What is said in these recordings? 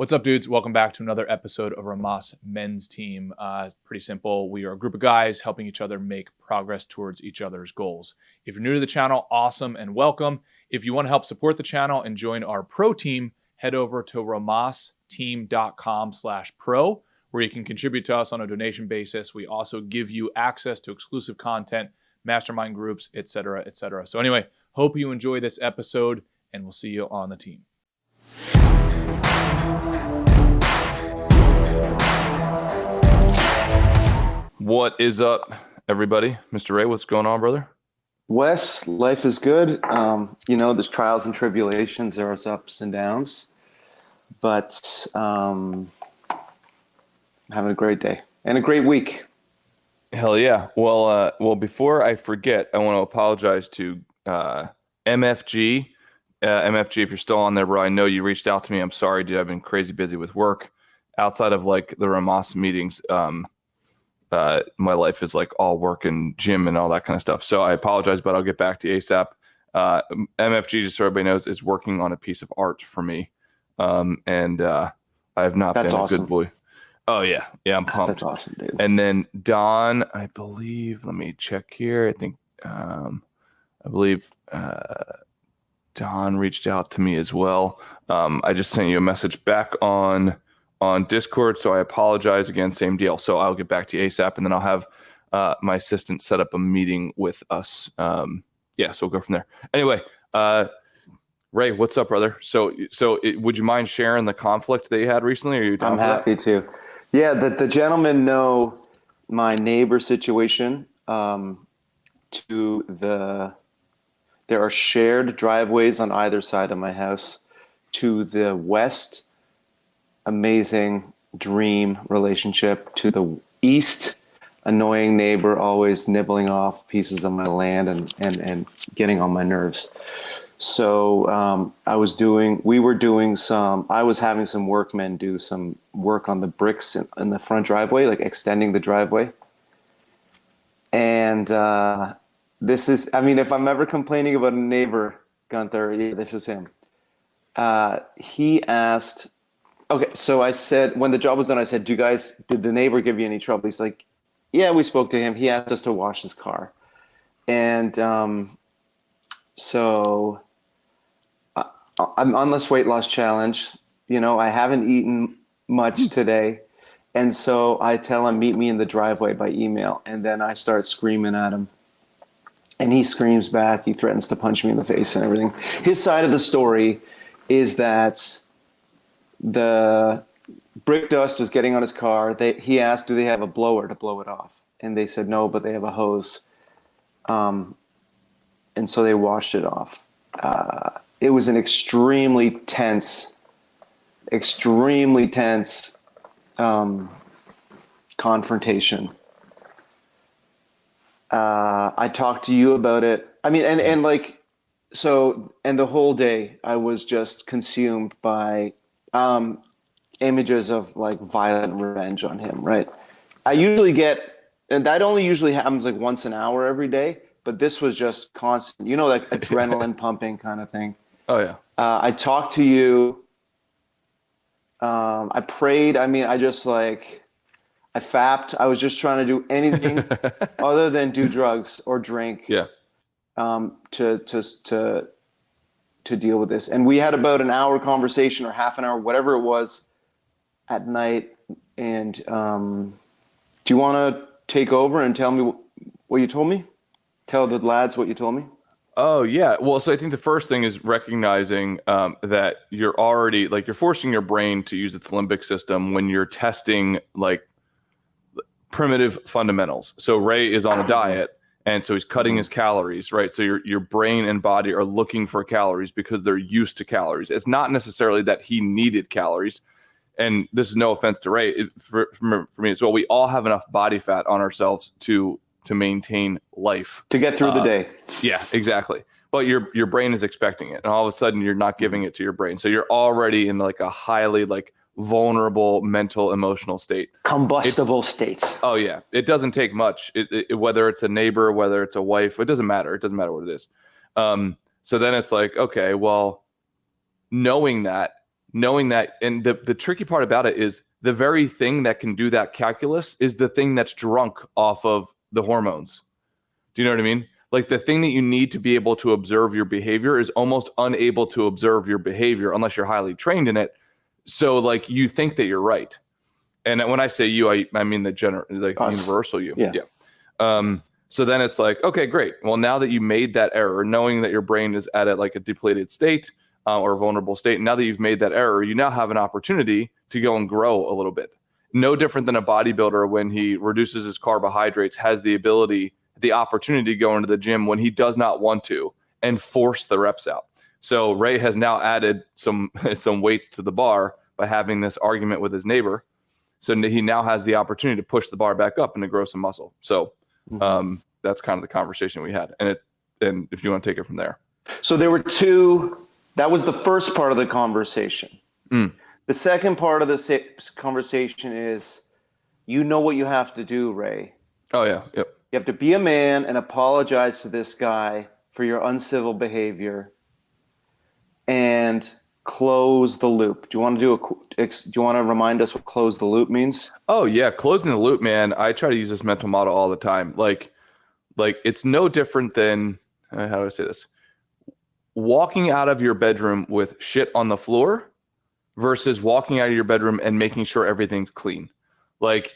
What's up, dudes? Welcome back to another episode of Rhomas Men's Team. Pretty simple. We are a group of guys helping each other make progress towards each other's goals. If you're new to the channel, awesome and welcome. If you want to help support the channel and join our pro team, head over to rhomasteam.com/pro, where you can contribute to us on a donation basis. We also give you access to exclusive content, mastermind groups, etc., etc. So anyway, hope you enjoy this episode, and we'll see you on the team. What is up, everybody? Mr. Ray, what's going on, brother? Wes, life is good. There's trials and tribulations, there's ups and downs, but I'm having a great day and a great week. Hell yeah. Well, before I forget, I want to apologize to MFG. MFG, if you're still on there, bro, I know you reached out to me. I'm sorry, dude. I've been crazy busy with work outside of like the Rhomas meetings. My life is like all work and gym and all that kind of stuff. So I apologize, but I'll get back to you ASAP. MFG, just so everybody knows, is working on a piece of art for me. And I have not been a good boy. Oh yeah. Yeah. I'm pumped. That's awesome, dude. And then Don, I believe, let me check here. I believe Don reached out to me as well. I just sent you a message back on Discord, so I apologize again. Same deal. So I'll get back to you ASAP, and then I'll have my assistant set up a meeting with us. So we'll go from there. Anyway, Ray, what's up, brother? So would you mind sharing the conflict that you had recently? Are you down I'm happy to. Yeah, the gentlemen know my neighbor situation. There are shared driveways on either side of my house. To the west, amazing dream relationship. To the east, annoying neighbor always nibbling off pieces of my land and getting on my nerves. So I was having some workmen do some work on the bricks in the front driveway, like extending the driveway. And if I'm ever complaining about a neighbor, Gunther, yeah, this is him. He asked, okay, so I said, when the job was done, I said, did the neighbor give you any trouble? He's like, yeah, we spoke to him. He asked us to wash his car. And so I'm on this weight loss challenge. I haven't eaten much today. And so I tell him, meet me in the driveway by email. And then I start screaming at him. And he screams back. He threatens to punch me in the face and everything. His side of the story is that the brick dust was getting on his car. He asked, do they have a blower to blow it off? And they said no, but they have a hose. And so they washed it off. It was an extremely tense confrontation. I talked to you about it. I mean, and the whole day I was just consumed by images of like violent revenge on him, right? And that only usually happens like once an hour every day, but this was just constant, like adrenaline pumping kind of thing. Oh yeah. I talked to you. I prayed. I mean, I fapped. I was just trying to do anything other than do drugs or drink. Yeah. To deal with this. And we had about an hour conversation or half an hour, whatever it was, at night. And do you want to take over and tell me what you told me? Tell the lads what you told me? Oh yeah. Well, so I think the first thing is recognizing that you're already you're forcing your brain to use its limbic system when you're testing like primitive fundamentals. So Ray is on a diet, and so he's cutting his calories, right? So your brain and body are looking for calories because they're used to calories. It's not necessarily that he needed calories. And this is no offense to Ray. For me as well, we all have enough body fat on ourselves to maintain life. To get through the day. Yeah, exactly. But your brain is expecting it. And all of a sudden you're not giving it to your brain. So you're already in like a highly vulnerable mental, emotional state. Combustible states. Oh yeah. It doesn't take much. Whether it's a neighbor, whether it's a wife, it doesn't matter. It doesn't matter what it is. So then it's like, okay, well, knowing that knowing that, and the tricky part about it is the very thing that can do that calculus is the thing that's drunk off of the hormones. Do you know what I mean? Like the thing that you need to be able to observe your behavior is almost unable to observe your behavior unless you're highly trained in it. So like you think that you're right. And when I say you, I mean the general, like Us. universal you. Yeah. So then it's like, okay, great. Well, now that you made that error, knowing that your brain is at like a depleted state or a vulnerable state, now that you've made that error, you now have an opportunity to go and grow a little bit. No different than a bodybuilder when he reduces his carbohydrates, has the opportunity to go into the gym when he does not want to and force the reps out. So Ray has now added some weights to the bar by having this argument with his neighbor. So he now has the opportunity to push the bar back up and to grow some muscle. So that's kind of the conversation we had. And if you want to take it from there. So there were two, that was the first part of the conversation. The second part of the conversation is, you know what you have to do, Ray. Oh, yeah. Yep. You have to be a man and apologize to this guy for your uncivil behavior and close the loop. Do you want to remind us what close the loop means? Oh yeah, closing the loop, man. I try to use this mental model all the time. Like it's no different than how do I say this? Walking out of your bedroom with shit on the floor versus walking out of your bedroom and making sure everything's clean. Like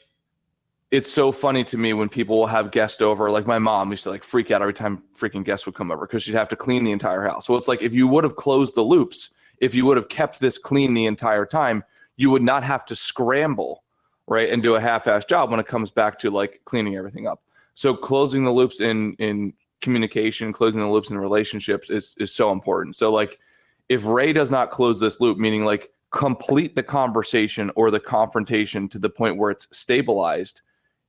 it's so funny to me when people will have guests over. Like my mom used to like freak out every time freaking guests would come over because she'd have to clean the entire house. Well, it's like if you would have closed the loops, if you would have kept this clean the entire time, you would not have to scramble, right, and do a half-assed job when it comes back to like cleaning everything up. So closing the loops in communication, closing the loops in relationships is so important. So like if Ray does not close this loop, meaning like complete the conversation or the confrontation to the point where it's stabilized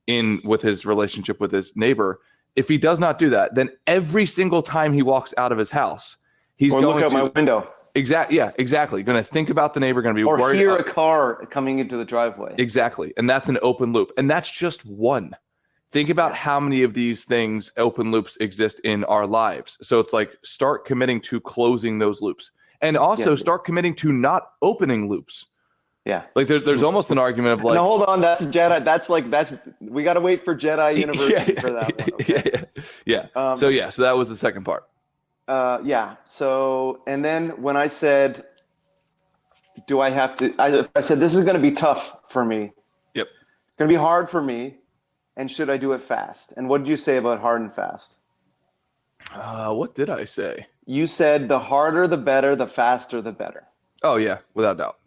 with his relationship with his neighbor, if he does not do that, then every single time he walks out of his house, he's going to look out my window. Exactly. Yeah, exactly. Going to think about the neighbor, going to be or worried. Hear a car coming into the driveway. Exactly. And that's an open loop. And that's just one. Think about how many of these things, open loops, exist in our lives. So it's like start committing to closing those loops. And also start committing to not opening loops. Yeah. Like there's almost an argument of like, no, hold on, that's a Jedi. We got to wait for Jedi University for that one. Okay? Yeah. So that was the second part. So, and then when I said, do I have to, I said, this is going to be tough for me. Yep. It's going to be hard for me. And should I do it fast? And what did you say about hard and fast? What did I say? You said the harder, the better, the faster, the better. Oh yeah, without doubt.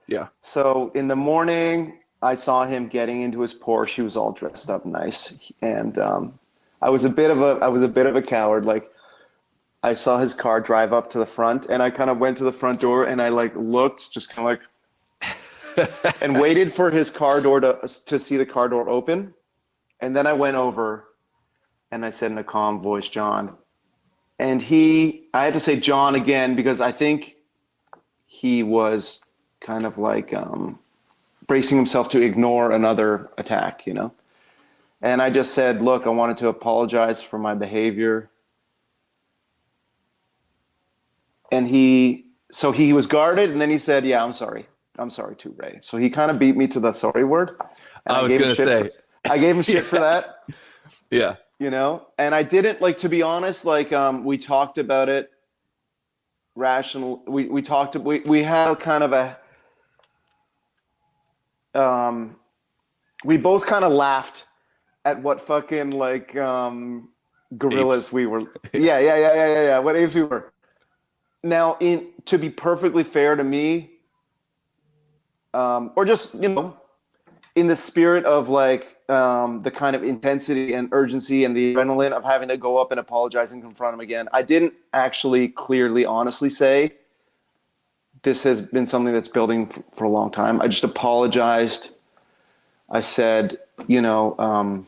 Yeah. So in the morning, I saw him getting into his Porsche. He was all dressed up nice. And, I was a bit of a coward. Like, I saw his car drive up to the front, and I kind of went to the front door, and I like looked, just kind of like, and waited for his car door to see the car door open, and then I went over, and I said in a calm voice, John, and I had to say John again because I think he was kind of like bracing himself to ignore another attack, you know, and I just said, look, I wanted to apologize for my behavior. And he was guarded, and then he said, yeah, I'm sorry too, Ray. So he kind of beat me to the sorry word. And I was going to say. I gave him shit for that. Yeah. You know, and I didn't, like, to be honest, like, we talked about it rational. We had kind of we both kind of laughed at what fucking, like, gorillas apes we were. Yeah. What apes we were. Now, to be perfectly fair to me, or just, you know, in the spirit of like the kind of intensity and urgency and the adrenaline of having to go up and apologize and confront him again, I didn't actually clearly, honestly say this has been something that's building for a long time. I just apologized. I said, you know,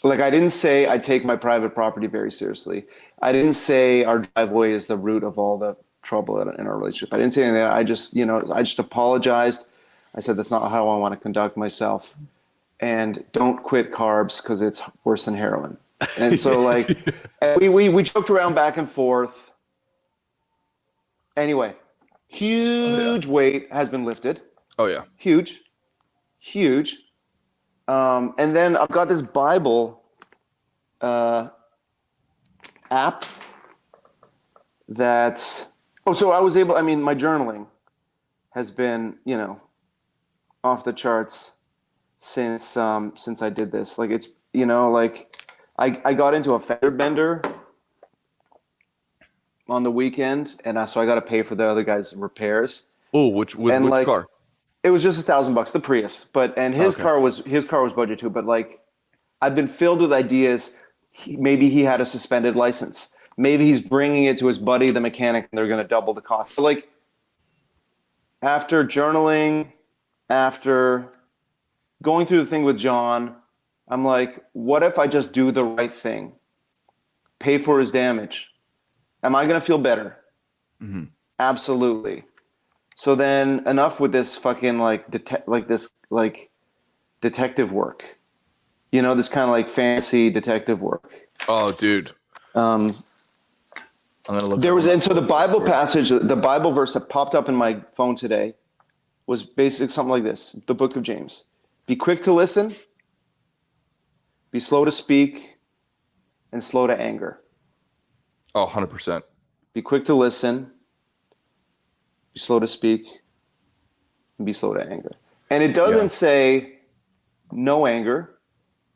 like, I didn't say I take my private property very seriously. I didn't say our driveway is the root of all the trouble in our relationship. I didn't say anything. I just apologized. I said, that's not how I want to conduct myself. And don't quit carbs because it's worse than heroin. And so, like, we joked around back and forth. Anyway, Oh yeah. Huge weight has been lifted. Oh yeah. Huge, huge. And then I've got this Bible app that's, so I was able, I mean, my journaling has been, off the charts since I did this. Like it's, like I got into a fender bender on the weekend, and so I got to pay for the other guy's repairs. Oh, which And like, car? it was just $1,000, the Prius, and his Okay. car was budget too. But like, I've been filled with ideas. Maybe he had a suspended license. Maybe he's bringing it to his buddy, the mechanic, and they're going to double the cost. But like, after journaling, after going through the thing with John, I'm like, what if I just do the right thing? Pay for his damage. Am I going to feel better? Mm-hmm. Absolutely. So then enough with this fucking detective work. This kind of like fancy detective work. Oh, dude. I'm gonna look. And so the Bible passage, the Bible verse that popped up in my phone today was basically something like this: the book of James. Be quick to listen, be slow to speak, and slow to anger. Oh, 100%. Be quick to listen, be slow to speak, and be slow to anger. And it doesn't say no anger.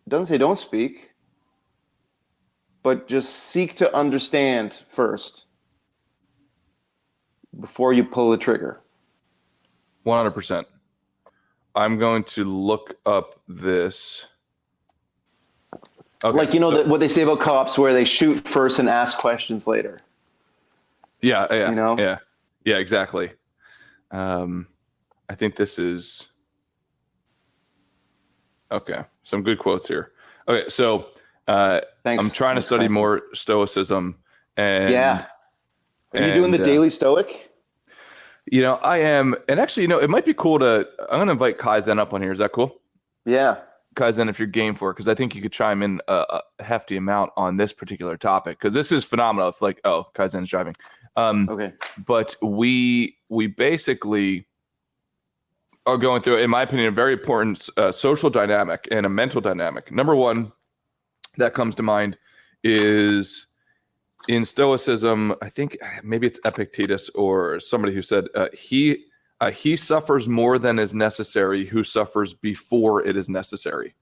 It doesn't say don't speak, but just seek to understand first before you pull the trigger. 100%. I'm going to look up this. Okay, Like, what they say about cops where they shoot first and ask questions later. Yeah. Yeah, exactly. I think this is okay. Some good quotes here. Okay, so Thanks. I'm trying to study more Stoicism, and yeah. Are you doing the Daily Stoic? I am, and actually, it might be cool to. I'm going to invite Kaizen up on here. Is that cool? Yeah. Kaizen, if you're game for it, because I think you could chime in a hefty amount on this particular topic, because this is phenomenal. It's like, oh, Kaizen's driving. Okay. But we basically are going through, in my opinion, a very important social dynamic and a mental dynamic. Number one that comes to mind is in Stoicism. I think maybe it's Epictetus or somebody who said he suffers more than is necessary who suffers before it is necessary.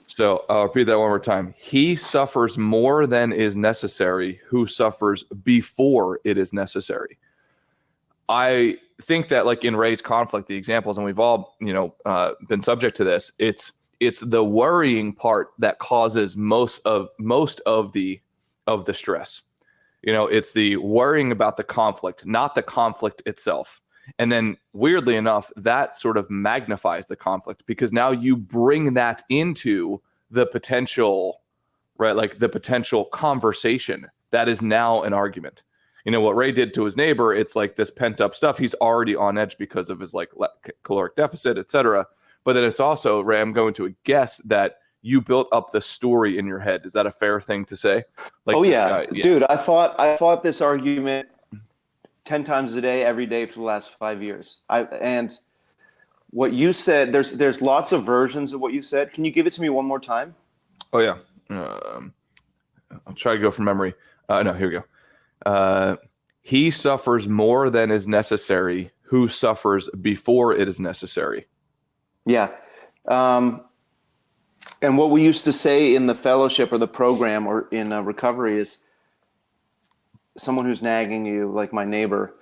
So I'll repeat that one more time. He suffers more than is necessary who suffers before it is necessary. I think that like in Ray's conflict, the examples, and we've all, been subject to this, it's the worrying part that causes most of the stress. It's the worrying about the conflict, not the conflict itself. And then weirdly enough, that sort of magnifies the conflict because now you bring that into the potential, right? Like the potential conversation that is now an argument. What Ray did to his neighbor, it's like this pent up stuff. He's already on edge because of his like caloric deficit, etc. But then it's also, Ray, I'm going to guess that you built up the story in your head. Is that a fair thing to say? Like, oh yeah, dude, I fought this argument 10 times a day, every day for the last 5 years. And what you said, there's lots of versions of what you said. Can you give it to me one more time? Oh yeah. I'll try to go from memory. No, here we go. He suffers more than is necessary who suffers before it is necessary. Yeah. And what we used to say in the fellowship or the program or in recovery is someone who's nagging you, like my neighbor,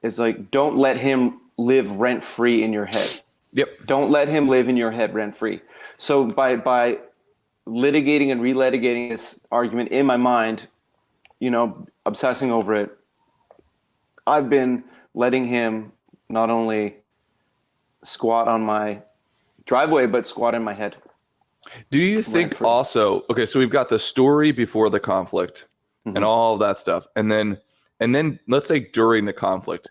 is like, don't let him live rent free in your head. Yep. Don't let him live in your head rent free. So by litigating and relitigating this argument in my mind, obsessing over it, I've been letting him not only squat on my driveway, but squat in my head. Do you think also, okay, so we've got the story before the conflict and all of that stuff. And then let's say during the conflict,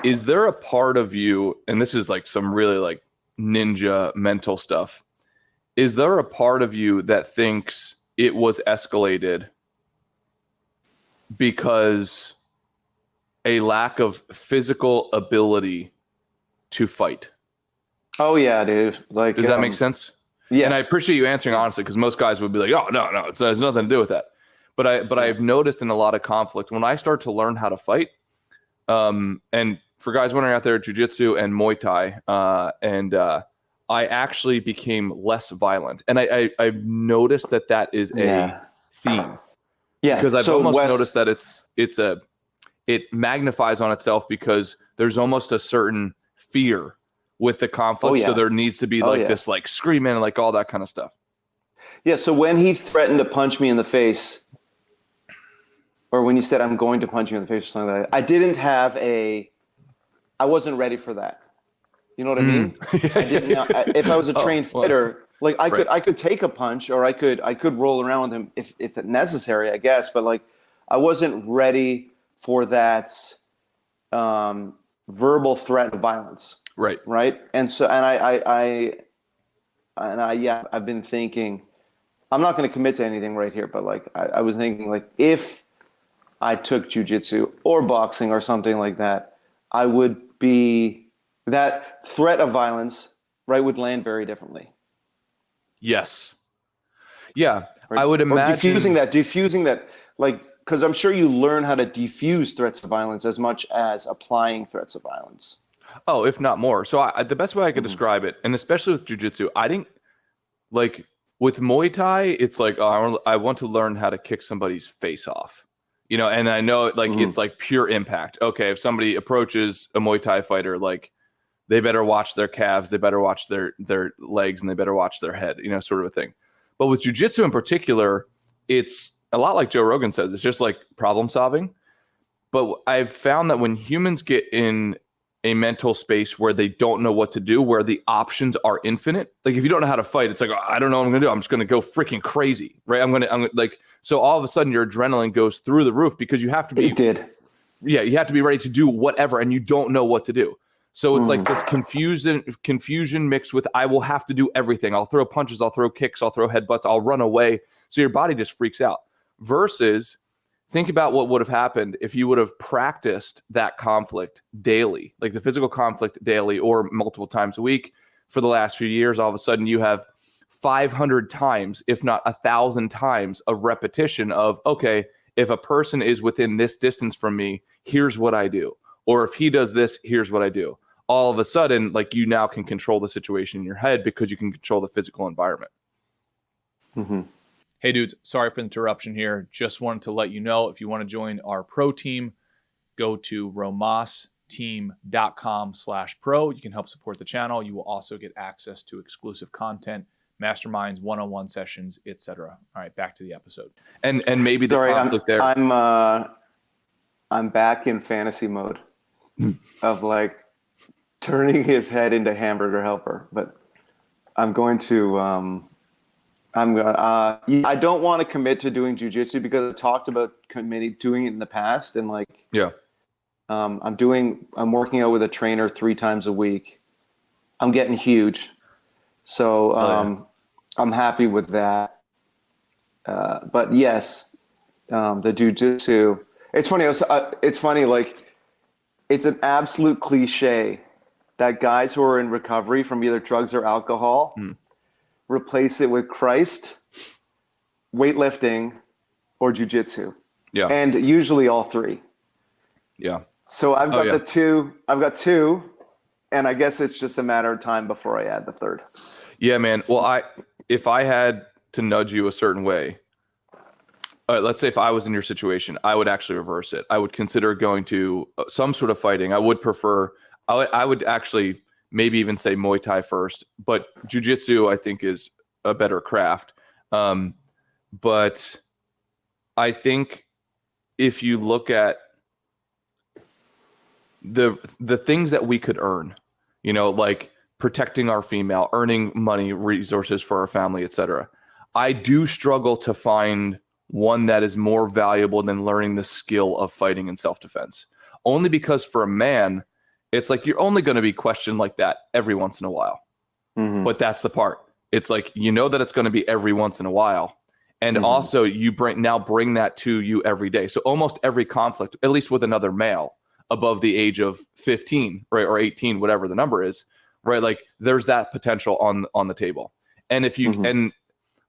is there a part of you, and this is like some really like ninja mental stuff, is there a part of you that thinks it was escalated because a lack of physical ability to fight. Oh yeah, dude. Like, Does that make sense? yeah. And I appreciate you answering honestly, because most guys would be like, "Oh, no, it has nothing to do with that." But I've noticed in a lot of conflict when I start to learn how to fight, and for guys wondering out there, jiu-jitsu and Muay Thai, I actually became less violent, and I've noticed that is a theme. Yeah. Because I've So almost noticed that it magnifies on itself because there's almost a certain fear with the conflict. So there needs to be this like screaming and like all that kind of stuff. Yeah. So when he threatened to punch me in the face, or when he said, I'm going to punch you in the face or something like that, I wasn't ready for that. You know what I mean? I didn't know, if I was a trained fighter, like I could take a punch, or I could roll around with him if necessary, I guess. But like, I wasn't ready for that verbal threat of violence. Right. Right. And so, I've been thinking, I'm not going to commit to anything right here, but like, I was thinking, like, if I took jiu-jitsu or boxing or something like that, I would be, that threat of violence, right, would land very differently. Yes. Yeah. Right? I would imagine. Or diffusing that, like, because I'm sure you learn how to diffuse threats of violence as much as applying threats of violence. Oh, if not more. So the best way I could describe it, and especially with jiu-jitsu, I think, like with Muay Thai, it's like, I want to learn how to kick somebody's face off, and I know like it's like pure impact. Okay, if somebody approaches a Muay Thai fighter, like they better watch their calves, they better watch their legs, and they better watch their head, sort of a thing. But with jiu-jitsu in particular, it's a lot like Joe Rogan says, it's just like problem solving. But I've found that when humans get in a mental space where they don't know what to do, where the options are infinite. Like if you don't know how to fight, it's like, I don't know what I'm gonna do. I'm just gonna go freaking crazy, right? I'm gonna like, so all of a sudden your adrenaline goes through the roof because you have to be. It did. Yeah, you have to be ready to do whatever, and you don't know what to do. So it's like this confusion mixed with I will have to do everything. I'll throw punches, I'll throw kicks, I'll throw headbutts, I'll run away. So your body just freaks out. Versus, think about what would have happened if you would have practiced that conflict daily, like the physical conflict daily or multiple times a week for the last few years. All of a sudden you have 500 times, if not 1,000 times of repetition of, okay, if a person is within this distance from me, here's what I do. Or if he does this, here's what I do. All of a sudden, like you now can control the situation in your head because you can control the physical environment. Mm-hmm. Hey dudes, sorry for the interruption here. Just wanted to let you know, if you want to join our pro team, go to romasteam.com/pro. You can help support the channel. You will also get access to exclusive content, masterminds, one-on-one sessions, etc. All right, back to the episode. And maybe the conflict there. I'm back in fantasy mode of like turning his head into hamburger helper, but I'm going to I don't want to commit to doing jiu-jitsu because I talked about doing it in the past, and like I'm working out with a trainer 3 times a week. I'm getting huge, so I'm happy with that. But yes, the jiu-jitsu. It's funny. It's funny. Like, it's an absolute cliche that guys who are in recovery from either drugs or alcohol replace it with Christ, weightlifting, or jiu-jitsu. Yeah. And usually all 3. Yeah. So I've got the 2. I've got 2, and I guess it's just a matter of time before I add the 3rd. Yeah, man. Well, if I had to nudge you a certain way, let's say if I was in your situation, I would actually reverse it. I would consider going to some sort of fighting. I would prefer, I would actually maybe even say Muay Thai first, but jiu-jitsu I think is a better craft. But I think if you look at the things that we could earn, like protecting our female, earning money, resources for our family, etc., I do struggle to find one that is more valuable than learning the skill of fighting and self-defense. Only because for a man, it's like you're only going to be questioned like that every once in a while. Mm-hmm. But that's the part. It's like, that it's going to be every once in a while. And also you bring that to you every day. So almost every conflict, at least with another male, above the age of 15, right, or 18, whatever the number is, right? Like there's that potential on the table. And if you and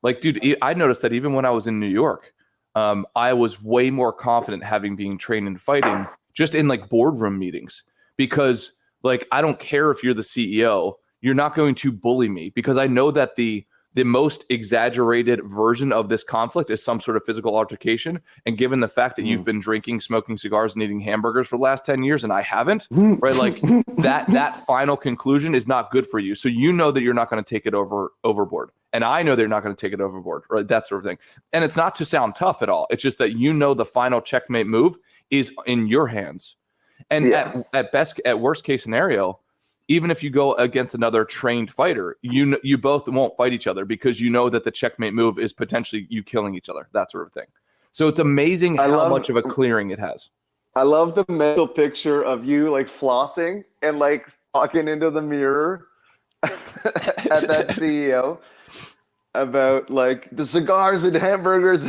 like, dude, I noticed that even when I was in New York, I was way more confident having been trained in fighting just in like boardroom meetings, because like I don't care if you're the CEO, you're not going to bully me, because I know that the most exaggerated version of this conflict is some sort of physical altercation. And given the fact that you've been drinking, smoking cigars, and eating hamburgers for the last 10 years and I haven't, right? Like that final conclusion is not good for you. So you know that you're not going to take it overboard. And I know they're not going to take it overboard, right? That sort of thing. And it's not to sound tough at all. It's just that you know the final checkmate move is in your hands. And at worst case scenario, even if you go against another trained fighter, you both won't fight each other, because you know that the checkmate move is potentially you killing each other, that sort of thing. So it's amazing how much of a clearing it has. I love the mental picture of you like flossing and like talking into the mirror at that CEO about like the cigars and hamburgers.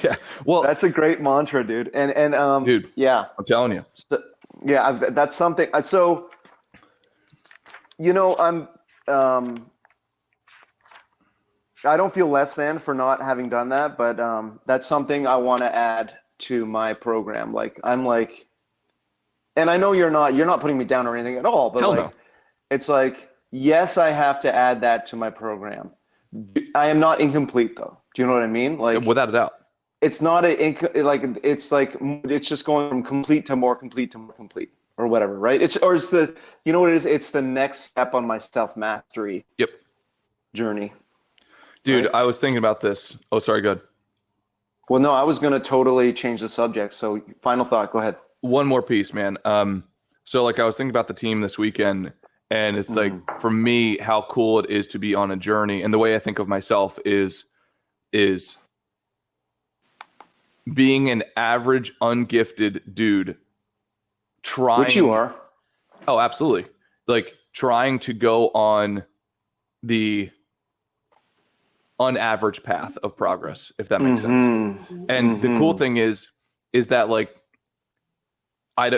Yeah. Well, that's a great mantra, dude. And dude, yeah, I'm telling you. So, yeah, that's something. So, you know, I don't feel less than for not having done that, but that's something I want to add to my program. Like, I'm like, and I know you're not putting me down or anything at all, but Hell like, no. It's like, yes, I have to add that to my program. I am not incomplete though. Do you know what I mean? Like, without a doubt. it's not it's just going from complete to more complete to more complete or whatever, right? It's the, you know what it is? It's the next step on my self-mastery journey. Dude, right? I was thinking about this. Oh, sorry, go ahead. Well, no, I was going to totally change the subject. So final thought, go ahead. One more piece, man. So like I was thinking about the team this weekend, and it's like, for me, how cool it is to be on a journey. And the way I think of myself is being an average, ungifted dude trying. Which you are. Oh, absolutely. Like trying to go on the unaverage path of progress, if that makes sense. And the cool thing is that like,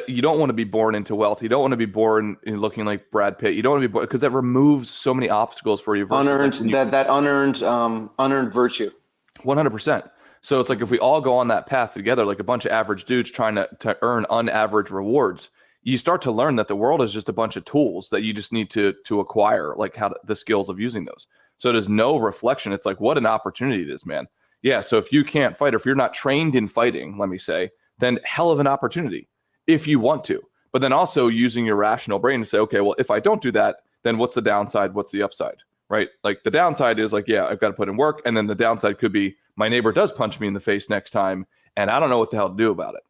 you don't want to be born into wealth. You don't want to be born in looking like Brad Pitt. You don't want to be born, because that removes so many obstacles for you. Unearned, like that unearned virtue. 100%. So it's like, if we all go on that path together, like a bunch of average dudes trying to earn unaverage rewards, you start to learn that the world is just a bunch of tools that you just need to acquire, like the skills of using those. So there's no reflection. It's like, what an opportunity it is, man. Yeah. So if you can't fight, or if you're not trained in fighting, let me say, then hell of an opportunity if you want to. But then also using your rational brain to say, okay, well, if I don't do that, then what's the downside? What's the upside? Right? Like the downside is like, yeah, I've got to put in work. And then the downside could be my neighbor does punch me in the face next time, and I don't know what the hell to do about it.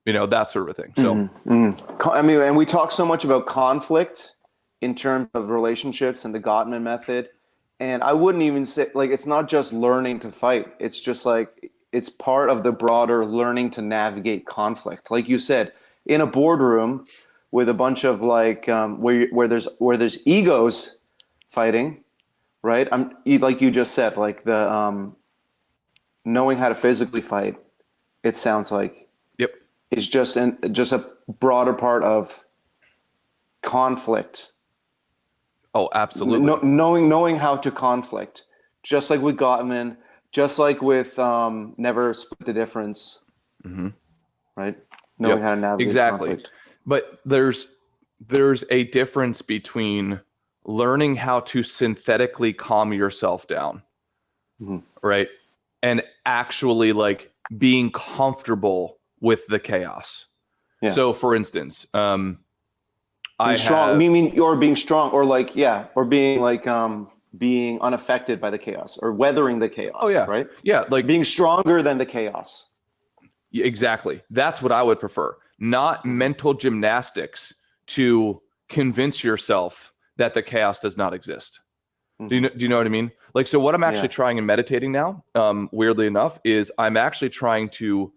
You know, that sort of a thing. So, I mean, and we talk so much about conflict in terms of relationships and the Gottman method. And I wouldn't even say, like, it's not just learning to fight. It's just like, it's part of the broader learning to navigate conflict. Like you said, in a boardroom with a bunch of like, where there's egos fighting, right? Like you just said, like the knowing how to physically fight, it sounds like is just a broader part of conflict. Oh, absolutely. Knowing how to conflict, just like with Gottman, just like with Never Split the Difference, right? Knowing how to navigate conflict. But there's a difference between learning how to synthetically calm yourself down, right? And actually like being comfortable with the chaos. Yeah. So for instance, being strong, or like, yeah, or being like, being unaffected by the chaos, or weathering the chaos. Oh yeah. Right. Yeah. Like being stronger than the chaos. Exactly. That's what I would prefer. Not mental gymnastics to convince yourself that the chaos does not exist. Do you know what I mean? Like, so what I'm actually trying in meditating now, weirdly enough, is I'm actually trying to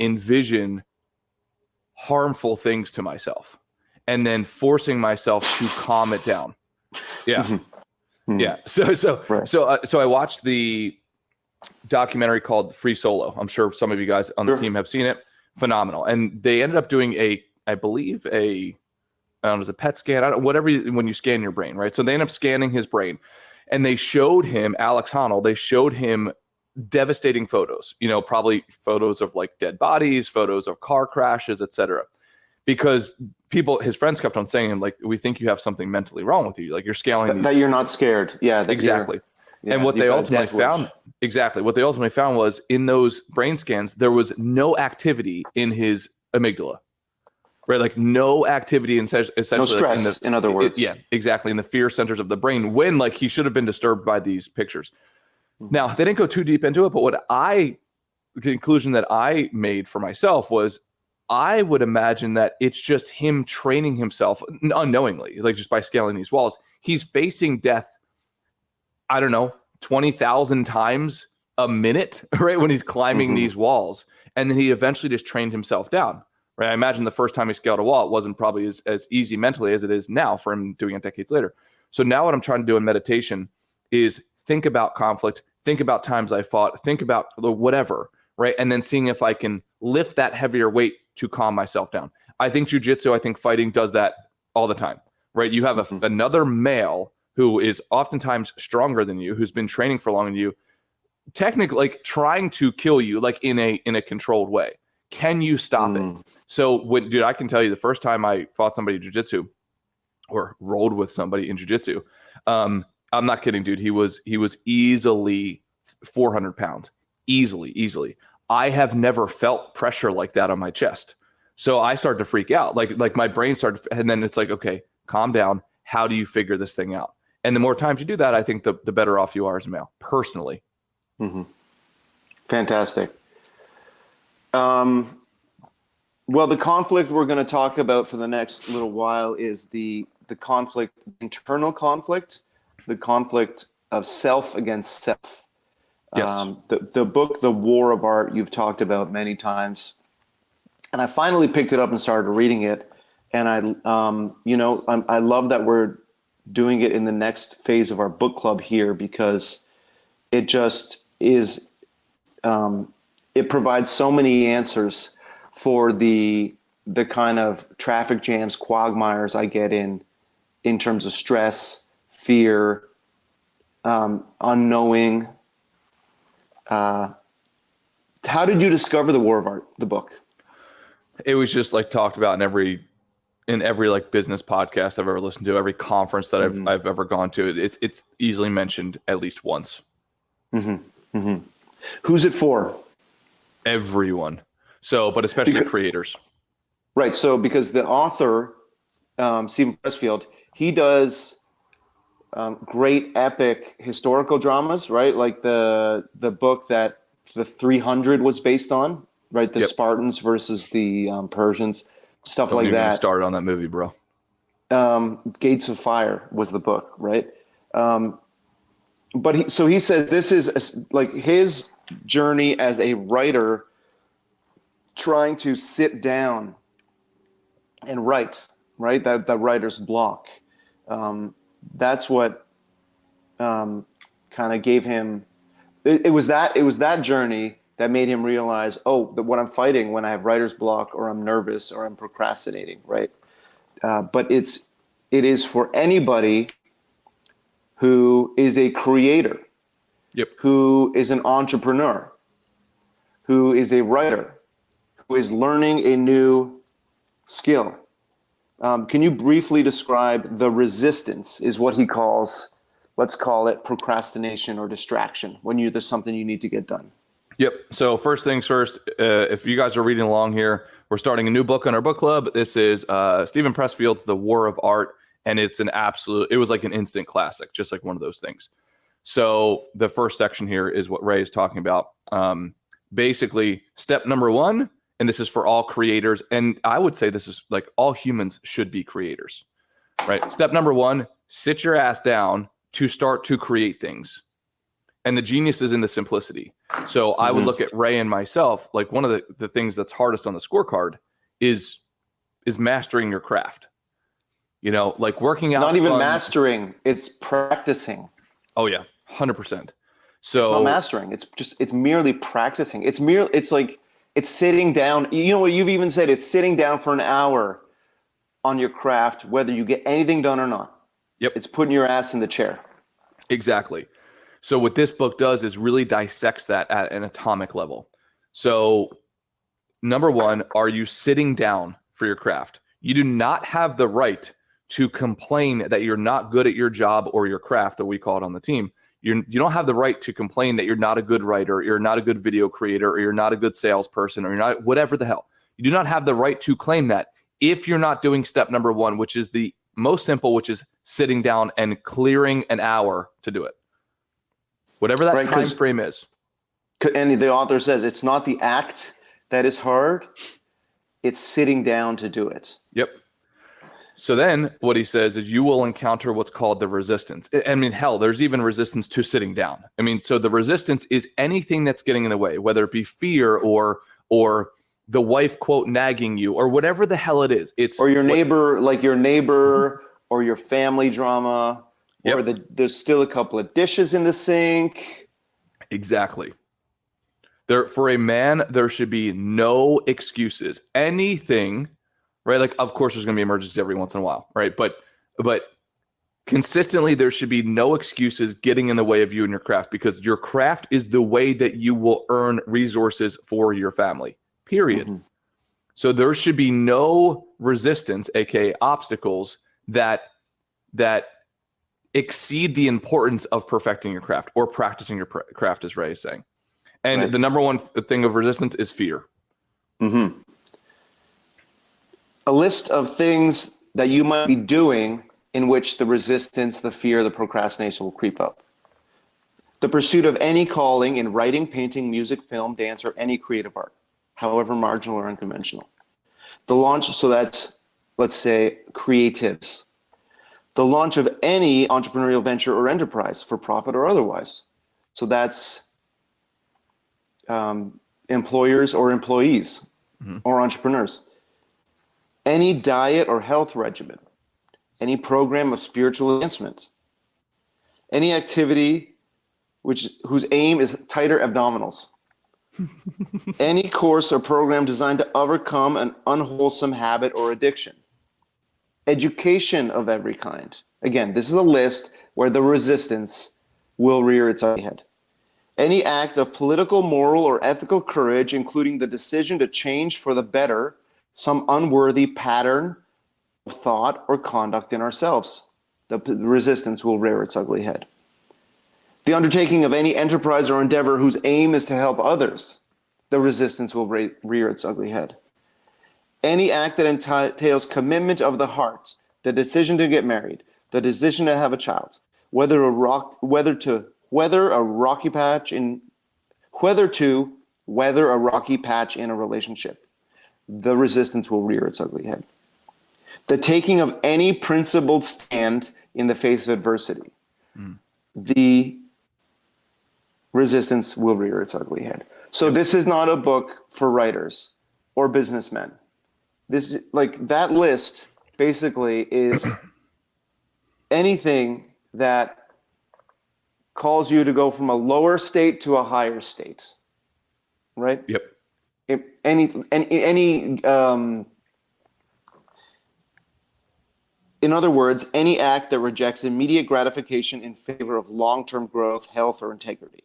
envision harmful things to myself and then forcing myself to calm it down. Yeah. Yeah. So I watched the documentary called Free Solo. I'm sure some of you guys on the team have seen it. phenomenal. And they ended up doing I believe I don't know, it was a PET scan, when you scan your brain, right? So they ended up scanning his brain, and they showed him, Alex Honnold, they showed him devastating photos, probably photos of like dead bodies, photos of car crashes, etc. Because his friends kept on saying, like, we think you have something mentally wrong with you. Like, you're scaling that you're not scared. Yeah, exactly. Yeah, and what they ultimately found, was in those brain scans, there was no activity in his amygdala, right? Like no activity in essentially no stress, in other words. Yeah, exactly. In the fear centers of the brain, when like he should have been disturbed by these pictures. Now, they didn't go too deep into it, but the conclusion that I made for myself was, I would imagine that it's just him training himself unknowingly, like just by scaling these walls. He's facing death, I don't know, 20,000 times a minute, right? When he's climbing these walls. And then he eventually just trained himself down, right? I imagine the first time he scaled a wall, it wasn't probably as easy mentally as it is now for him doing it decades later. So now what I'm trying to do in meditation is think about conflict, think about times I fought, think about whatever, right? And then seeing if I can lift that heavier weight to calm myself down. I think jujitsu, I think fighting does that all the time, right? You have another male who is oftentimes stronger than you, who's been training for longer than you, technically like trying to kill you, like in a controlled way. Can you stop it? So dude, I can tell you the first time I fought somebody in jujitsu or rolled with somebody in jujitsu, I'm not kidding, dude. He was easily 400 pounds. Easily. I have never felt pressure like that on my chest. So I started to freak out. Like my brain started, and then it's like, okay, calm down. How do you figure this thing out? And the more times you do that, I think the better off you are as a male, personally. Fantastic. Well, the conflict we're going to talk about for the next little while is the conflict, internal conflict, the conflict of self against self. Yes. The book, The War of Art, you've talked about many times. And I finally picked it up and started reading it. And I love that we're doing it in the next phase of our book club here, because it just is, it provides so many answers for the kind of traffic jams, quagmires I get in terms of stress, fear, unknowing. How did you discover The War of Art, the book? It was just like talked about in every like business podcast I've ever listened to, every conference that I've ever gone to. It's easily mentioned at least once. Who's it for? Everyone. So, but especially creators. Right. So because the author, Steven Pressfield, he does great epic historical dramas, right? Like the book that the 300 was based on, right? The Spartans versus the Persians, stuff Don't like even that. Started on that movie, bro. Gates of Fire was the book, right? But he says this is like his journey as a writer, trying to sit down and write, right? That writer's block. That's what kind of gave him. It was that journey that made him realize, that what I'm fighting when I have writer's block, or I'm nervous, or I'm procrastinating, right? But it is for anybody who is a creator, who is an entrepreneur, who is a writer, who is learning a new skill. Can you briefly describe the resistance, is what he calls, let's call it procrastination or distraction, when there's something you need to get done? Yep. So first things first, if you guys are reading along here, we're starting a new book on our book club. This is Steven Pressfield's The War of Art, and it was like an instant classic, just like one of those things. So the first section here is what Ray is talking about. Basically, step number one, and this is for all creators, and I would say this is like all humans should be creators, right? Step number one, sit your ass down to start to create things. And the genius is in the simplicity. So I would look at Ray and myself, like one of the things that's hardest on the scorecard is mastering your craft. Like working out. Not even mastering, it's practicing. Oh yeah, 100%. So it's not mastering. It's merely practicing. It's like It's sitting down. You know what you've even said? It's sitting down for an hour on your craft, whether you get anything done or not. Yep. It's putting your ass in the chair. Exactly. So what this book does is really dissects that at an atomic level. So number one, are you sitting down for your craft? You do not have the right to complain that you're not good at your job or your craft, that we call it on the team. You don't have the right to complain that you're not a good writer, you're not a good video creator, or you're not a good salesperson, or you're not whatever the hell. You do not have the right to claim that if you're not doing step number one, which is the most simple, which is sitting down and clearing an hour to do it. Whatever that time frame is. And the author says it's not the act that is hard, it's sitting down to do it. Yep. So then what he says is you will encounter what's called the resistance. I mean, hell, there's even resistance to sitting down. I mean, so the resistance is anything that's getting in the way, whether it be fear or the wife, quote, nagging you or whatever the hell it is. It's or your neighbor, or your family drama, Yep. or there's still a couple of dishes in the sink. Exactly. For a man, there should be no excuses. Anything, right? Like, of course, there's going to be emergencies every once in a while, right? But consistently, there should be no excuses getting in the way of you and your craft, because your craft is the way that you will earn resources for your family, period. Mm-hmm. So there should be no resistance, aka obstacles, that exceed the importance of perfecting your craft or practicing your craft, as Ray is saying. And the number one thing of resistance is fear. Mm-hmm. A list of things that you might be doing in which the resistance, the fear, the procrastination will creep up. The pursuit of any calling in writing, painting, music, film, dance, or any creative art, however marginal or unconventional. The launch, so that's, let's say, creatives. The launch of any entrepreneurial venture or enterprise, for profit or otherwise. So that's employers or employees, mm-hmm. or entrepreneurs. Any diet or health regimen, any program of spiritual advancement, any activity whose aim is tighter abdominals, any course or program designed to overcome an unwholesome habit or addiction, education of every kind. Again, this is a list where the resistance will rear its ugly head. Any act of political, moral, or ethical courage, including the decision to change for the better some unworthy pattern of thought or conduct in ourselves. The resistance will rear its ugly head. The undertaking of any enterprise or endeavor whose aim is to help others, the resistance will rear its ugly head. Any act that entails commitment of the heart, the decision to get married, the decision to have a child, whether to weather a rocky patch in a relationship, the resistance will rear its ugly head. The taking of any principled stand in the face of adversity, the resistance will rear its ugly head. So this is not a book for writers or businessmen. This, like, that list basically is anything that calls you to go from a lower state to a higher state, right? Yep. In other words, any act that rejects immediate gratification in favor of long-term growth, health, or integrity.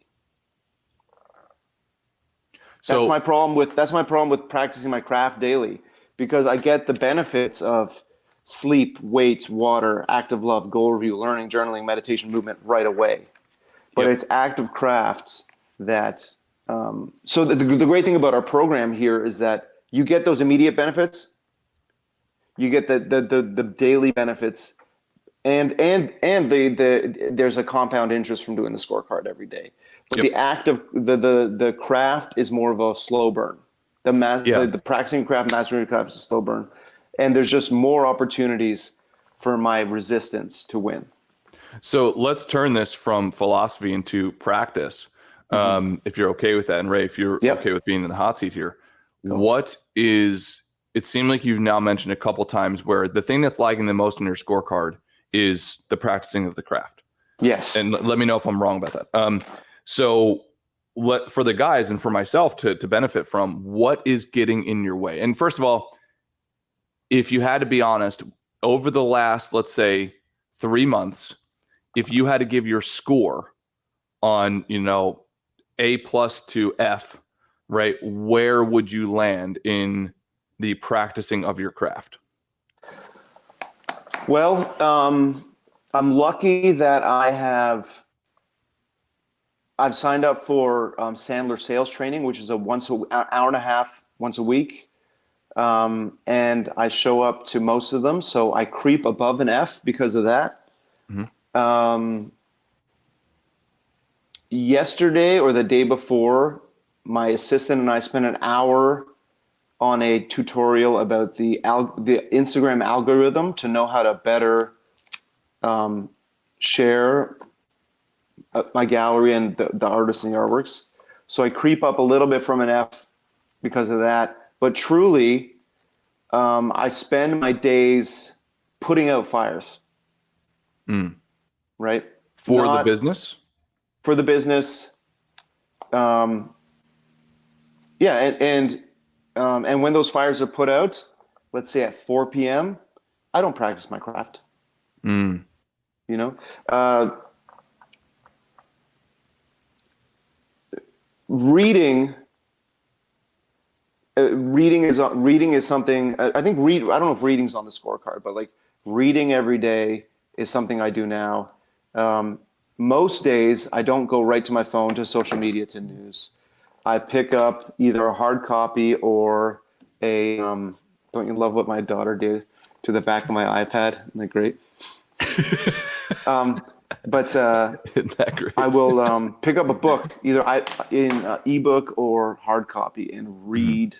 That's my problem with practicing my craft daily, because I get the benefits of sleep, weight, water, active love, goal review, learning, journaling, meditation, movement right away. But it's active craft that, so the great thing about our program here is that you get those immediate benefits, you get the daily benefits, and there's a compound interest from doing the scorecard every day. But the act of the craft is more of a slow burn. The practicing craft, mastering craft is a slow burn. And there's just more opportunities for my resistance to win. So let's turn this from philosophy into practice. If you're okay with that. And Ray, if you're okay with being in the hot seat here, it seemed like you've now mentioned a couple times where the thing that's lagging the most in your scorecard is the practicing of the craft. Yes. And let me know if I'm wrong about that. So for the guys and for myself to benefit from, what is getting in your way? And first of all, if you had to be honest, over the last, let's say 3 months, if you had to give your score on, A+ to F, right, where would you land in the practicing of your craft? Well, I'm lucky that I've signed up for Sandler sales training, which is hour and a half once a week. And I show up to most of them. So I creep above an F because of that. Mm-hmm. Yesterday or the day before, my assistant and I spent an hour on a tutorial about the Instagram algorithm to know how to better share my gallery and the artists and the artworks. So I creep up a little bit from an F because of that. But truly, I spend my days putting out fires. Right? For the business? For the business. And when those fires are put out, let's say at 4 p.m., I don't practice my craft. Reading is something. I think I don't know if reading's on the scorecard, but like reading every day is something I do now. Most days I don't go right to my phone, to social media, to news. I pick up either a hard copy or a. Don't you love what my daughter did to the back of my iPad? Isn't that great? But Isn't that great? I will pick up a book, either in ebook or hard copy, and read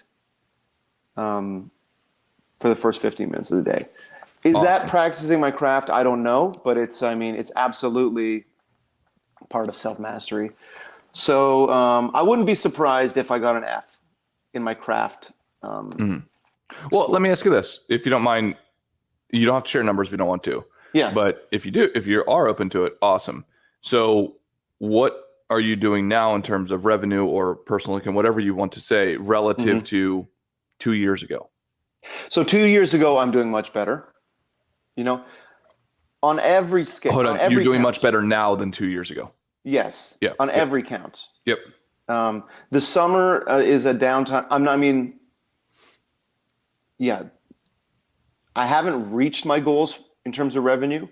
for the first 15 minutes of the day. Is that practicing my craft? I don't know, but it's absolutely part of self-mastery. So I wouldn't be surprised if I got an F in my craft. Well, let me ask you this. If you don't mind, you don't have to share numbers if you don't want to. Yeah. But if you are open to it, awesome. So what are you doing now in terms of revenue or personal income, whatever you want to say, relative to 2 years ago? So 2 years ago, I'm doing much better. On every scale. Hold on, you're doing much better now than 2 years ago. Yes. Yeah. On every count. Yep. The summer is a downtime. I haven't reached my goals in terms of revenue.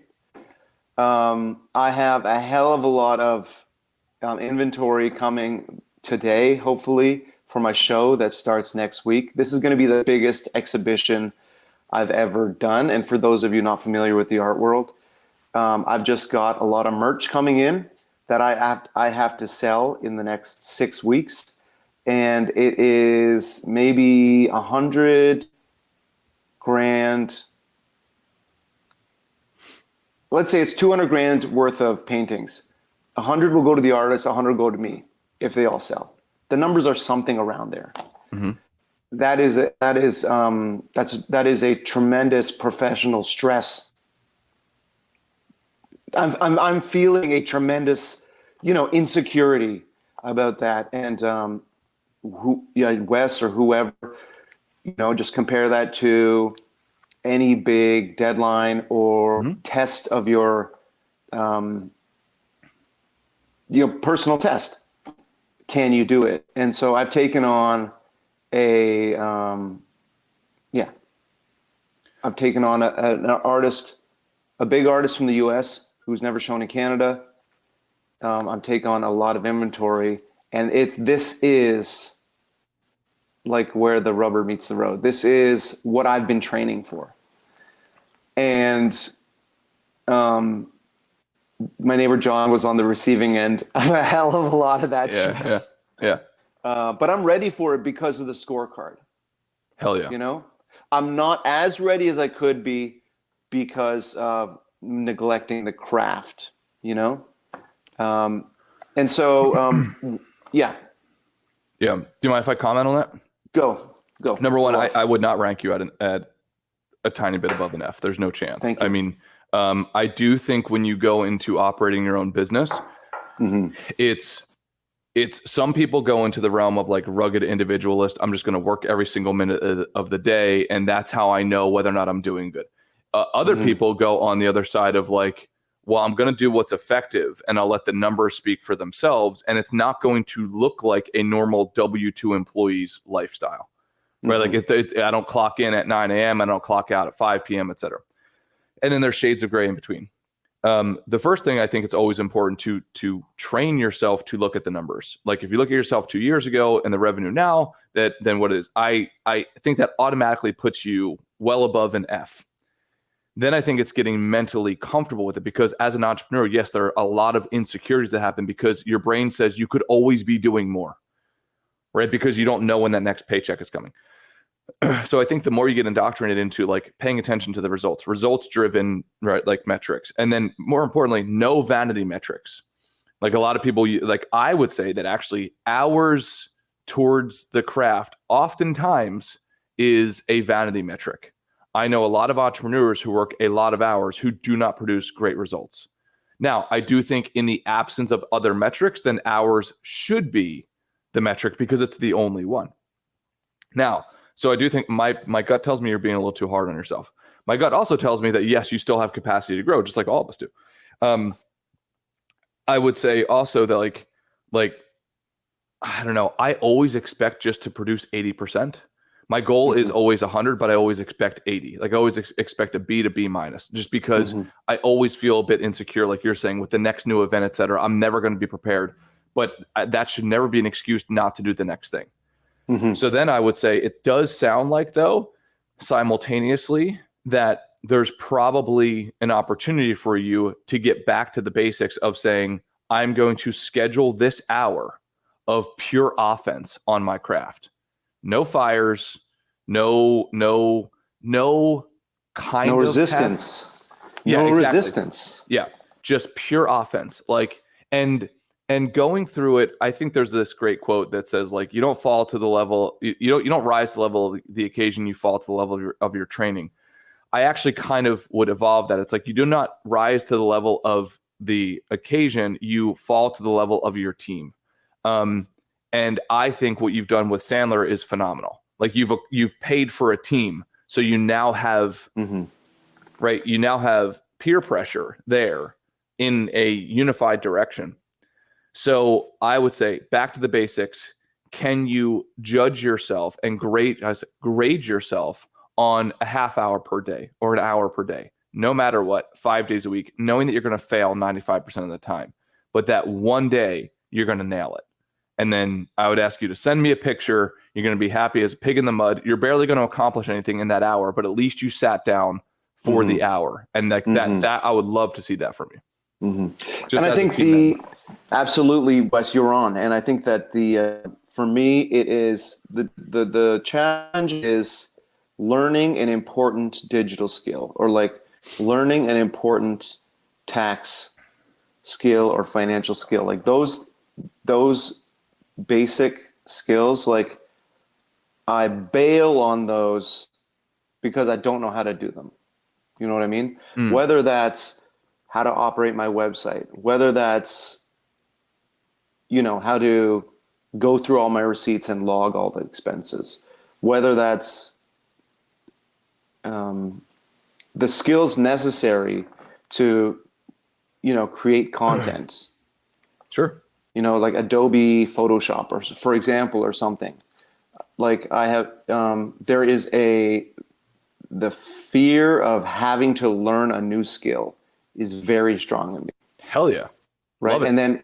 I have a hell of a lot of inventory coming today, hopefully, for my show that starts next week. This is going to be the biggest exhibition I've ever done. And for those of you not familiar with the art world, I've just got a lot of merch coming in that I have to sell in the next 6 weeks. And it is maybe $100,000. Let's say it's $200,000 worth of paintings. 100 will go to the artist, 100 will go to me if they all sell. The numbers are something around there. Mm-hmm. That is a tremendous professional stress. I'm feeling a tremendous, insecurity about that. And Wes or whoever, just compare that to any big deadline or test of your personal test. Can you do it? And so I've taken on an artist, a big artist from the US who's never shown in Canada. I'm taking on a lot of inventory, and this is like where the rubber meets the road. This is what I've been training for. And my neighbor John was on the receiving end of a hell of a lot of that stress. Yeah. But I'm ready for it because of the scorecard. Hell yeah. I'm not as ready as I could be because of neglecting the craft, and so, yeah. Yeah. Do you mind if I comment on that? Go. Number one, I would not rank you at a tiny bit above an F. There's no chance. Thank you. I mean, I do think when you go into operating your own business, it's It's some people go into the realm of like rugged individualist. I'm just going to work every single minute of the day, and that's how I know whether or not I'm doing good. Other people go on the other side of like, well, I'm going to do what's effective, and I'll let the numbers speak for themselves, and it's not going to look like a normal W-2 employee's lifestyle, right? Like I don't clock in at 9 a.m. I don't clock out at 5 p.m., et cetera. And then there's shades of gray in between. The first thing, I think it's always important to train yourself to look at the numbers. Like if you look at yourself 2 years ago and the revenue now, then what it is, I think that automatically puts you well above an F. Then I think it's getting mentally comfortable with it, because as an entrepreneur, yes, there are a lot of insecurities that happen because your brain says you could always be doing more, right? Because you don't know when that next paycheck is coming. So I think the more you get indoctrinated into like paying attention to the results driven, right? Like metrics. And then more importantly, no vanity metrics. Like a lot of people, like I would say that actually hours towards the craft oftentimes is a vanity metric. I know a lot of entrepreneurs who work a lot of hours who do not produce great results. Now, I do think in the absence of other metrics, then hours should be the metric because it's the only one. Now, so I do think my gut tells me you're being a little too hard on yourself. My gut also tells me that, yes, you still have capacity to grow, just like all of us do. I would say also that like, I don't know, I always expect just to produce 80%. My goal is always 100, but I always expect 80. Like I always expect a B to B minus, just because I always feel a bit insecure, like you're saying, with the next new event, et cetera. I'm never going to be prepared, but that should never be an excuse not to do the next thing. So then I would say it does sound like, though, simultaneously, that there's probably an opportunity for you to get back to the basics of saying, I'm going to schedule this hour of pure offense on my craft. No fires, no kind of resistance. Yeah, no exactly. resistance. Yeah, just pure offense. Like, and going through it, I think there's this great quote that says, like, you don't fall to the level, you don't rise to the level of the occasion, you fall to the level of your training. I actually kind of would evolve that. It's like you do not rise to the level of the occasion, you fall to the level of your team. And I think what you've done with Sandler is phenomenal. Like you've paid for a team, so you now have right. You now have peer pressure there in a unified direction. So I would say back to the basics. Can you judge yourself and grade yourself on a half hour per day or an hour per day, no matter what, 5 days a week, knowing that you're going to fail 95% of the time, but that one day you're going to nail it. And then I would ask you to send me a picture. You're going to be happy as a pig in the mud. You're barely going to accomplish anything in that hour, but at least you sat down for the hour. And like that I would love to see that from you. And I think absolutely, Wes, you're on. And I think that for me, it is the challenge is learning an important digital skill, or like learning an important tax skill or financial skill. Like those basic skills, like I bail on those because I don't know how to do them. You know what I mean? Whether that's how to operate my website, whether that's, how to go through all my receipts and log all the expenses, whether that's the skills necessary to, create content. Sure. Like Adobe Photoshop, or for example, or something. Like I have, there is the fear of having to learn a new skill is very strong in me. Hell yeah. Right. Love it. And then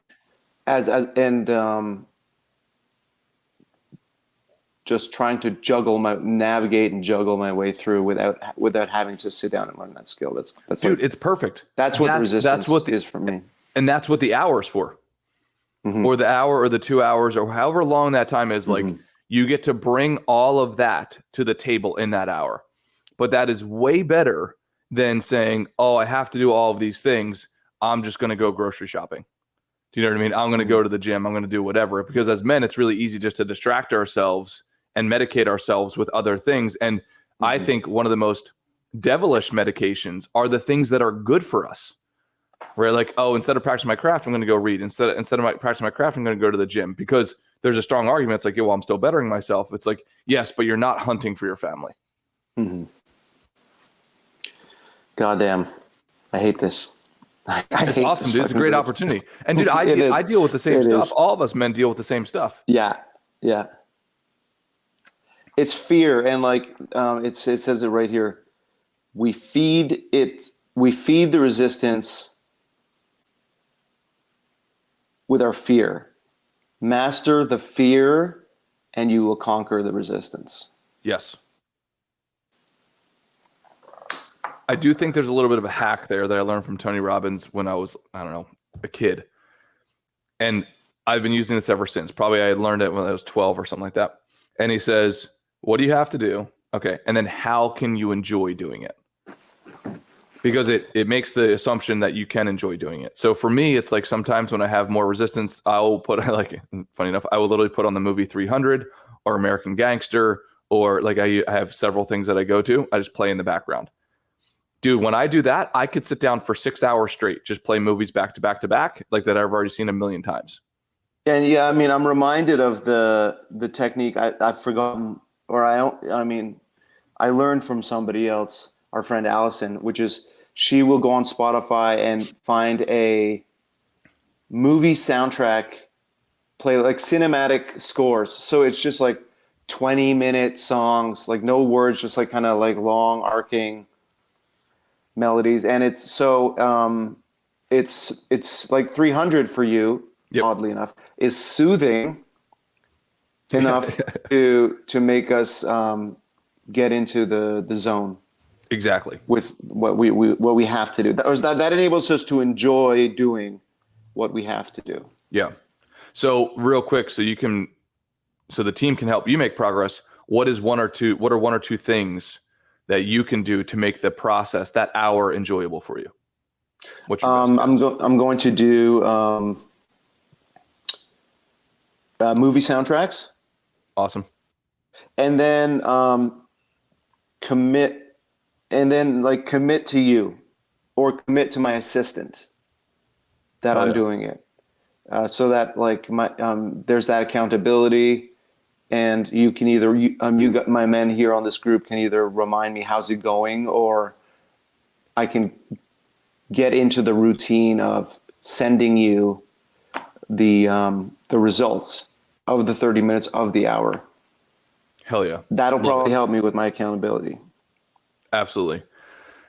just trying to navigate and juggle my way through without having to sit down and learn that skill. That's dude, it's perfect. That's what resistance is for me. And that's what the hour is for. Or the hour or the 2 hours or however long that time is. Like you get to bring all of that to the table in that hour. But that is way better than saying, oh, I have to do all of these things. I'm just going to go grocery shopping. Do you know what I mean? I'm going to go to the gym. I'm going to do whatever. Because as men, it's really easy just to distract ourselves and medicate ourselves with other things. And I think one of the most devilish medications are the things that are good for us. Right? Like, oh, instead of practicing my craft, I'm going to go read. Instead of practicing my craft, I'm going to go to the gym, because there's a strong argument. It's like, yeah, well, I'm still bettering myself. It's like, yes, but you're not hunting for your family. Mm-hmm. Goddamn, I hate this. It's awesome, dude. It's a great opportunity. And dude, I deal with the same stuff. All of us men deal with the same stuff. Yeah. It's fear, and like it says it right here. We feed the resistance with our fear. Master the fear, and you will conquer the resistance. Yes. I do think there's a little bit of a hack there that I learned from Tony Robbins when I was, I don't know, a kid. And I've been using this ever since. Probably I had learned it when I was 12 or something like that. And he says, what do you have to do? Okay. And then how can you enjoy doing it? Because it makes the assumption that you can enjoy doing it. So for me, it's like sometimes when I have more resistance, I'll put, like, funny enough, I will literally put on the movie 300 or American Gangster, or like I have several things that I go to. I just play in the background. Dude, when I do that, I could sit down for 6 hours straight, just play movies back to back to back, like that I've already seen a million times. And yeah, I mean, I'm reminded of the technique I've forgotten, or I learned from somebody else, our friend Allison, which is she will go on Spotify and find a movie soundtrack, play like cinematic scores. So it's just like 20-minute songs, like no words, just like kind of like long arcing melodies. And it's so it's like 300 for you, yep, oddly enough, is soothing enough to make us get into the zone. Exactly. With what we have to do. That enables us to enjoy doing what we have to do. Yeah. So real quick, so the team can help you make progress. What are one or two things that you can do to make the process, that hour, enjoyable for you? What's your best I'm going to do movie soundtracks. Awesome. And then commit to you, or commit to my assistant that I'm doing it, so that like there's that accountability, and you can either you got my men here on this group can either remind me how's it going, or I can get into the routine of sending you the results of the 30 minutes of the hour. Hell yeah. That'll probably help me with my accountability. Absolutely.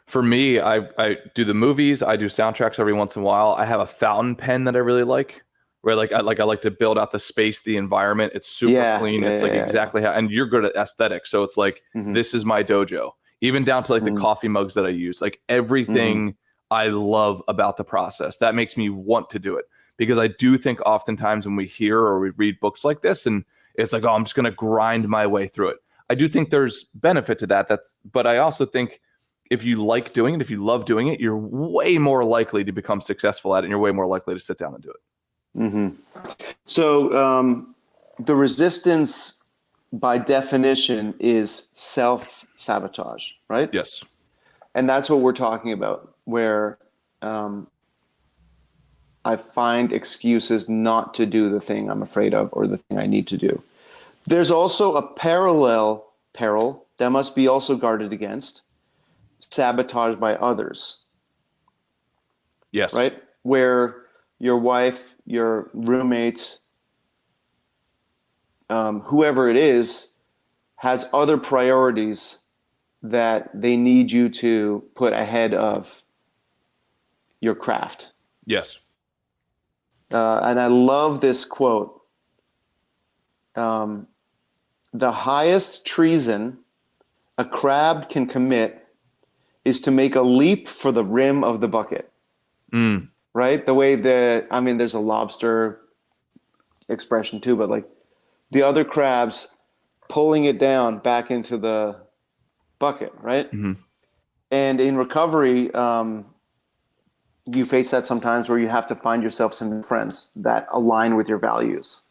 For me, I do the movies. I do soundtracks every once in a while. I have a fountain pen that I really like, where I like to build out the space, the environment. It's super clean. It's exactly how, and you're good at aesthetics. So it's like, this is my dojo, even down to like the coffee mugs that I use, like everything I love about the process. That makes me want to do it, because I do think oftentimes when we hear or we read books like this, and it's like, oh, I'm just going to grind my way through it. I do think there's benefit to that. But I also think if you like doing it, if you love doing it, you're way more likely to become successful at it, and you're way more likely to sit down and do it. So the resistance, by definition, is self-sabotage, right? Yes. And that's what we're talking about, where I find excuses not to do the thing I'm afraid of, or the thing I need to do. There's also a parallel peril that must be also guarded against: sabotage by others. Yes. Right? Where your wife, your roommates, whoever it is, has other priorities that they need you to put ahead of your craft. Yes. And I love this quote. The highest treason a crab can commit is to make a leap for the rim of the bucket. Right? The way there's a lobster expression too, but like the other crabs pulling it down back into the bucket, right? And in recovery, you face that sometimes, where you have to find yourself some friends that align with your values.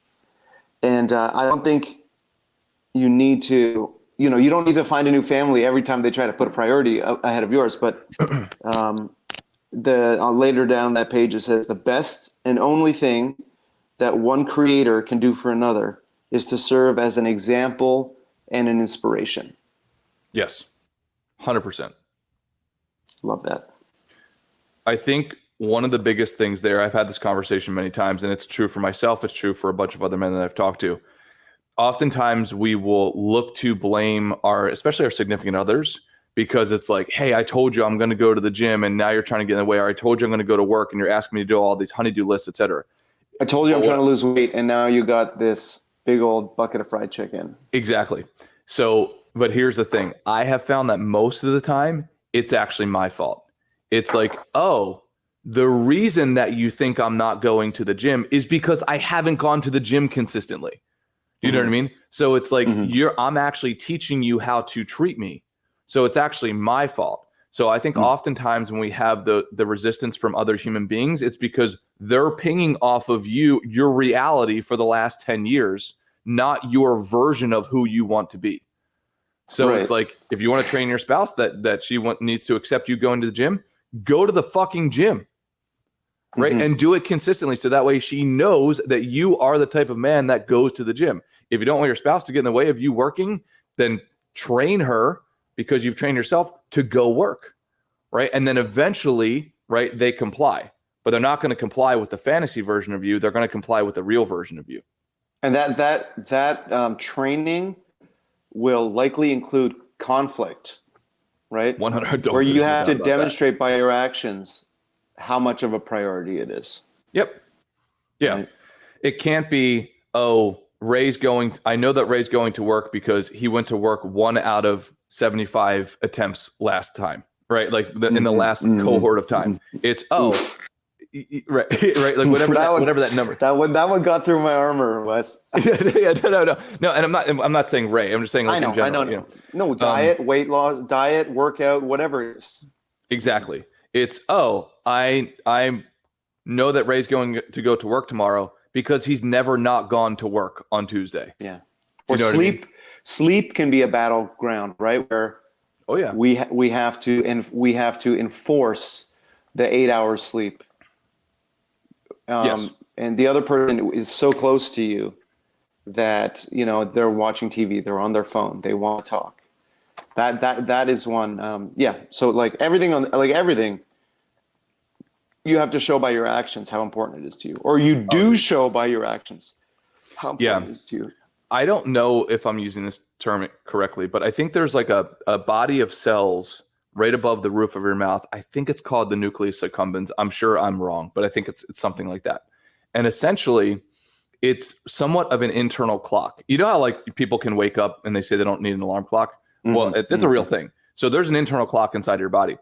And I don't think you need to, you don't need to find a new family every time they try to put a priority ahead of yours. But later down that page, it says the best and only thing that one creator can do for another is to serve as an example and an inspiration. Yes. 100%. Love that. I think one of the biggest things there, I've had this conversation many times, and it's true for myself, it's true for a bunch of other men that I've talked to. Oftentimes we will look to blame especially our significant others, because it's like, hey, I told you I'm going to go to the gym and now you're trying to get in the way, or I told you I'm going to go to work and you're asking me to do all these honeydew lists, etc. I told you I'm trying to lose weight, and now you got this big old bucket of fried chicken. Exactly. So, but here's the thing. I have found that most of the time, it's actually my fault. It's like, oh, the reason that you think I'm not going to the gym is because I haven't gone to the gym consistently. You know what I mean? So it's like, I'm actually teaching you how to treat me. So it's actually my fault. So I think oftentimes when we have the resistance from other human beings, it's because they're pinging off of your reality for the last 10 years, not your version of who you want to be. So It's like, if you want to train your spouse that she needs to accept you going to the gym, go to the fucking gym, right? And do it consistently. So that way she knows that you are the type of man that goes to the gym. If you don't want your spouse to get in the way of you working, then train her, because you've trained yourself to go work, right? And then eventually, right, they comply. But they're not going to comply with the fantasy version of you. They're going to comply with the real version of you. And that training will likely include conflict, right? 100. Where you have to demonstrate by your actions how much of a priority it is. Yep. Yeah. Right? It can't be, oh, I know that Ray's going to work because he went to work 1 out of 75 attempts last time, right? Like in the last cohort of time. It's, right, like whatever that number. That one got through my armor, Wes. No. And I'm not saying Ray. I'm just saying, like, in general. You know. No, diet, weight loss, workout, whatever it is. Exactly. It's, I know that Ray's going to go to work tomorrow because he's never not gone to work on Tuesday. Yeah. Or sleep. Sleep can be a battleground, right? Where we have to enforce the 8 hours sleep. Yes. And the other person is so close to you that, they're watching TV, they're on their phone, they want to talk. That is one. So like everything, you have to show by your actions how important it is to you, or you do show by your actions how important it is to you. I don't know if I'm using this term correctly, but I think there's like a body of cells right above the roof of your mouth. I think it's called the nucleus accumbens. I'm sure I'm wrong, but I think it's something like that. And essentially, it's somewhat of an internal clock. You know how like people can wake up and they say they don't need an alarm clock? Well, that's a real thing. So there's an internal clock inside your body.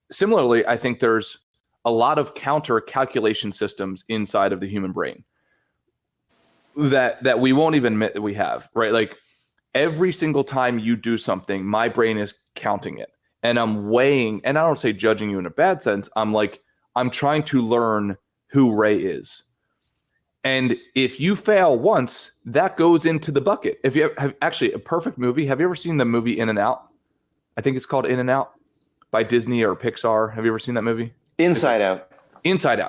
Similarly, I think there's a lot of counter calculation systems inside of the human brain that we won't even admit that we have, right? Like every single time you do something, my brain is counting it. And I'm weighing, and I don't say judging you in a bad sense. I'm trying to learn who Ray is. And if you fail once, that goes into the bucket. If you have actually a perfect movie, have you ever seen the movie In and Out? I think it's called In and Out by Disney or Pixar. Have you ever seen that movie? Inside Out.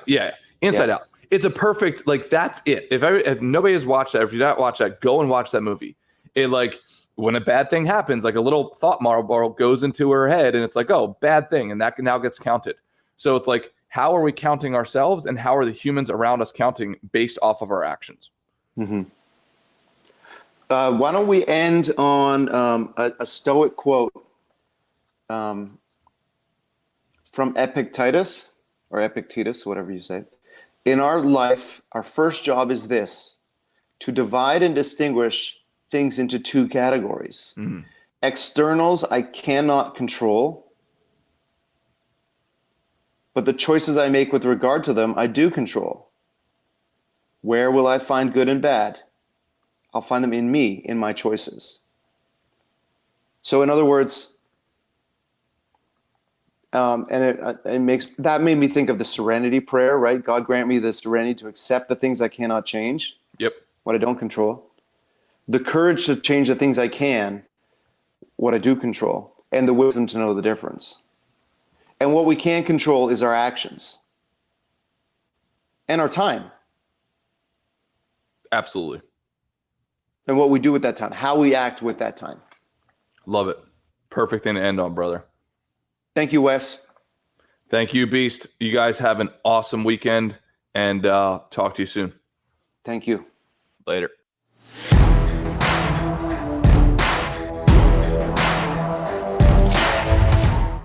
Yeah. Inside Out. It's a perfect, like, that's it. If nobody has watched that, if you not watch that, go and watch that movie. It, like, when a bad thing happens, like a little thought marble goes into her head and it's like, oh, bad thing. And that now gets counted. So it's like, how are we counting ourselves and how are the humans around us counting based off of our actions? Why don't we end on a Stoic quote from Epictetus, whatever you say. In our life, our first job is this: to divide and distinguish things into two categories. Externals I cannot control, but the choices I make with regard to them, I do control. Where will I find good and bad? I'll find them in me, in my choices. So in other words, and that made me think of the serenity prayer, right? God grant me the serenity to accept the things I cannot change. Yep. What I don't control. The courage to change the things I can, what I do control, and the wisdom to know the difference. And what we can control is our actions and our time Absolutely. and what we do with that time, how we act with that time. Love it. Perfect thing to end on, brother. Thank you, Wes. Thank you, Beast. You guys have an awesome weekend, and talk to you soon. Thank you. Later.